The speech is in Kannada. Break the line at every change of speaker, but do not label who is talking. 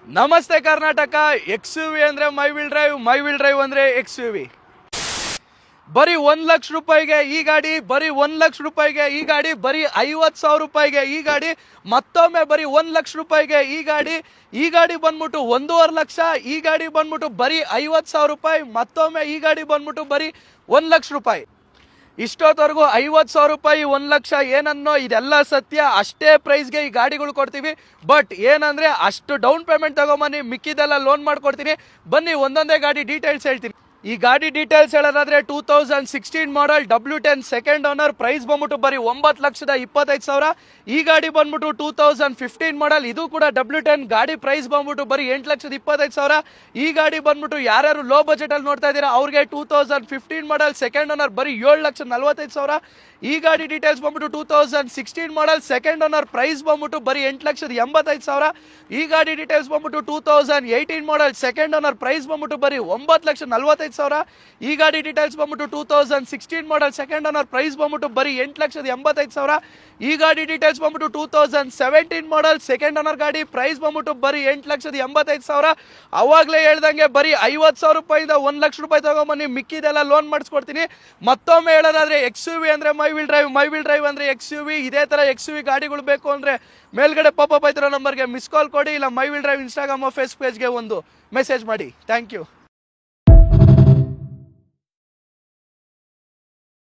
ನಮಸ್ತೆ ಕರ್ನಾಟಕ. ಎಕ್ಸ್ ಯು ವಿ ಅಂದರೆ ಮೈ ವಿಲ್ ಡ್ರೈವ್ ಅಂದರೆ ಎಕ್ಸ್ ಯು ವಿ. ಬರೀ 1,00,000 ರೂಪಾಯಿಗೆ ಈ ಗಾಡಿ, ಬರೀ 1,00,000 ರೂಪಾಯಿಗೆ ಈ ಗಾಡಿ, ಬರೀ 50,000 ರೂಪಾಯಿಗೆ ಈ ಗಾಡಿ, ಮತ್ತೊಮ್ಮೆ ಬರೀ 1,00,000 ರೂಪಾಯಿಗೆ ಈ ಗಾಡಿ ಬಂದ್ಬಿಟ್ಟು 1.5 ಲಕ್ಷ, ಈ ಗಾಡಿ ಬಂದ್ಬಿಟ್ಟು ಬರೀ 50,000 ರೂಪಾಯಿ, ಮತ್ತೊಮ್ಮೆ ಈ ಗಾಡಿ ಬಂದ್ಬಿಟ್ಟು ಬರೀ 1,00,000 ರೂಪಾಯಿ. ಇಷ್ಟೊತ್ತವರೆಗೂ 50,000 ರೂಪಾಯಿ 1 ಲಕ್ಷ ಏನನ್ನೋ ಇದೆಲ್ಲ ಸತ್ಯ. ಅಷ್ಟೇ ಪ್ರೈಸ್ಗೆ ಈ ಗಾಡಿಗಳು ಕೊಡ್ತೀವಿ. ಬಟ್ ಏನಂದ್ರೆ ಅಷ್ಟು ಡೌನ್ ಪೇಮೆಂಟ್ ತಗೊಂಬನ್ನಿ, ಮಿಕ್ಕಿದೆಲ್ಲ ಲೋನ್ ಮಾಡ್ಕೊಡ್ತೀನಿ. ಬನ್ನಿ ಒಂದೊಂದೇ ಗಾಡಿ ಡೀಟೇಲ್ಸ್ ಹೇಳ್ತೀನಿ. ಈ ಗಾಡಿ ಡೀಟೇಲ್ಸ್ ಹೇಳೋದಾದ್ರೆ 2016 ಮಾಡಲ್ W10 ಸೆಕೆಂಡ್ ಓನರ್, ಪ್ರೈಸ್ ಬಂದ್ಬಿಟ್ಟು ಬರೀ 9,25,000. ಈ ಗಾಡಿ ಬಂದ್ಬಿಟ್ಟು 2015 ಮಾಡಲ್, ಇದು ಕೂಡ W10 ಗಾಡಿ, ಪ್ರೈಸ್ ಬಂದ್ಬಿಟ್ಟು ಬರೀ 8,25,000. ಈ ಗಾಡಿ ಬಂದ್ಬಿಟ್ಟು ಯಾರ್ಯಾರು ಲೋ ಬಜೆಟ್ ಅಲ್ಲಿ ನೋಡ್ತಾ ಇದ್ದೀರಾ ಅವ್ರಿಗೆ 2015 ಮಾಡಲ್ ಸೆಕೆಂಡ್ ಓನರ್ ಬರೀ 7,45,000. ಈ ಗಾಡಿ ಡೀಟೇಲ್ಸ್ ಬಂದ್ಬಿಟ್ಟು 2016 ಮಾಡಲ್ ಸೆಕೆಂಡ್ ಓನರ್, ಪ್ರೈಸ್ ಬಂದ್ಬಿಟ್ಟು ಬರೀ 8,85,000. ಈ ಗಾಡಿ ಡೀಟೇಲ್ಸ್ ಬಂದ್ಬಿಟ್ಟು 2018 ಮಾಡಲ್ ಸೆಕೆಂಡ್ ಓನರ್, ಪ್ರೈಸ್ ಬಂದ್ಬಿಟ್ಟು ಬರೀ 9,45,000. ಈ ಗಾಡಿ ಡೀಟೇಲ್ಸ್ ಬಂದ್ಬಿಟ್ಟು 2016 ಮಾಡಲ್ ಸೆಕೆಂಡ್ ಓನರ್, ಪ್ರೈಸ್ ಬಂದ್ಬಿಟ್ಟು ಬರೀ 8,85,000. ಈ ಗಾಡಿ ಡೀಟೇಲ್ಸ್ ಬಂದ್ಬಿಟ್ಟು 2017 ಮಾಡಲ್ ಸೆಕೆಂಡ್ ಓನರ್ ಗಾಡಿ, ಪ್ರೈಸ್ ಬಂದ್ಬಿಟ್ಟು ಬರೀ 8,85,000. ಅವಾಗಲೇ ಹೇಳ್ದಂಗೆ ಬರೀ 50,000 ರೂಪಾಯಿಂದ 1,00,000 ರೂಪಾಯಿ ತಗೊಂಬನ್ನಿ, ಮಿಕ್ಕಿದೆಲ್ಲ ಲೋನ್ ಮಾಡಿಸ್ಕೊಡ್ತೀನಿ. ಮತ್ತೊಮ್ಮೆ ಹೇಳೋದಾದ್ರೆ ಎಕ್ಸ್ ಯು ವಿ ಅಂದರೆ ಮೈ ವಿಲ್ ಡ್ರೈವ್ ಅಂದರೆ ಎಕ್ಸ್ ಯು ವಿ. ಇದೇ ಥರ ಎಕ್ಸ್ ಯು ವಿ ಗಾಡಿಗಳು ಬೇಕು ಅಂದರೆ ಮೇಲ್ಗಡೆ ಪಾಪಪ್ ಆಯ್ತಿರೋ ನಂಬರ್ಗೆ ಮಿಸ್ ಕಾಲ್ ಕೊಡಿ, ಇಲ್ಲ my will drive Instagram Facebook ಪೇಜ್ಗೆ ಒಂದು ಮೆಸೇಜ್ ಮಾಡಿ. Thank you.